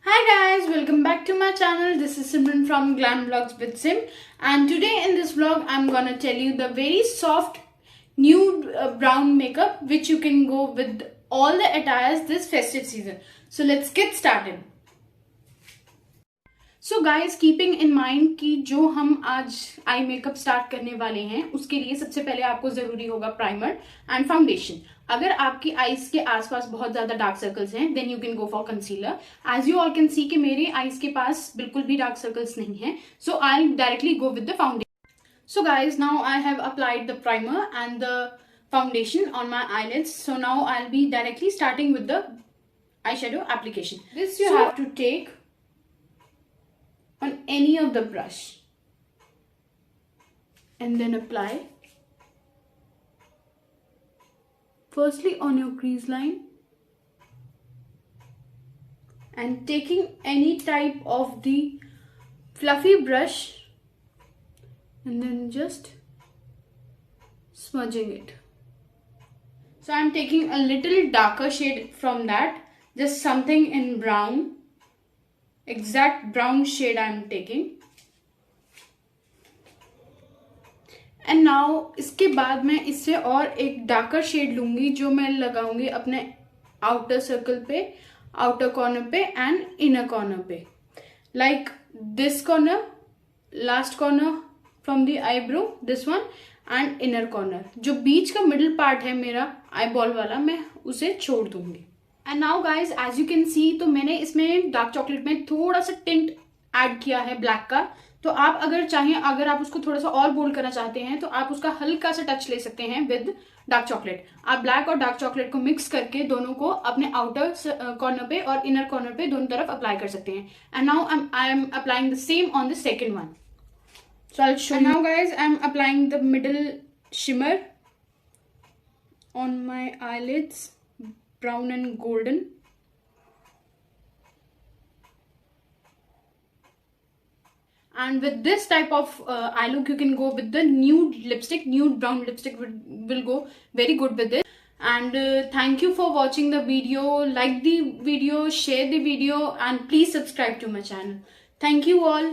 Hi guys, welcome back to my channel. This is Simran from Glam Vlogs with Sim, and today in this vlog I'm gonna tell you the very soft nude brown makeup which you can go with all the attires this festive season. So let's get started. So guys keeping in mind कि जो हम आज eye makeup start करने वाले हैं उसके लिए सबसे पहले आपको जरूरी होगा प्राइमर एंड फाउंडेशन. अगर आपकी आईज के आसपास बहुत ज्यादा डार्क सर्कल्स हैं then you can go for concealer. As you all can see कि मेरे आईज के पास बिल्कुल भी डार्क सर्कल्स नहीं है, so I directly go with the foundation. So guys now I have applied the primer and the foundation on my eyelids. So now I'll be directly starting with the eyeshadow application. This you have to take on any of the brush and then apply firstly on your crease line and taking any type of the fluffy brush and then just smudging it. So I'm taking a little darker shade from that, just something in brown, exact brown shade I'm taking. And now इसके बाद मैं इससे और एक darker shade लूंगी जो मैं लगाऊंगी अपने आउटर सर्कल पे, आउटर कॉर्नर पे एंड इनर कॉर्नर पे. Like this corner, last corner from the eyebrow, this one and inner corner. जो बीच का मिडिल पार्ट है मेरा आई बॉल वाला, मैं उसे छोड़ दूंगी. And now guys as you can see, तो मैंने इसमें डार्क चॉकलेट में थोड़ा सा टिंट ऐड किया है ब्लैक का. तो आप अगर चाहें, अगर आप उसको थोड़ा सा और बोल्ड करना चाहते हैं तो आप उसका हल्का सा टच ले सकते हैं विद डार्क चॉकलेट. आप ब्लैक और डार्क चॉकलेट को मिक्स करके दोनों को अपने आउटर कॉर्नर पे और इनर कॉर्नर पे दोनों तरफ अप्लाई कर सकते हैं. And now I am applying the same on the second one. So I will show now guys I am applying the middle shimmer on my eyelids, brown and golden. And with this type of eye look, you can go with the nude lipstick. Nude brown lipstick will go very good with it. And thank you for watching the video. Like the video, share the video, and please subscribe to my channel. Thank you all.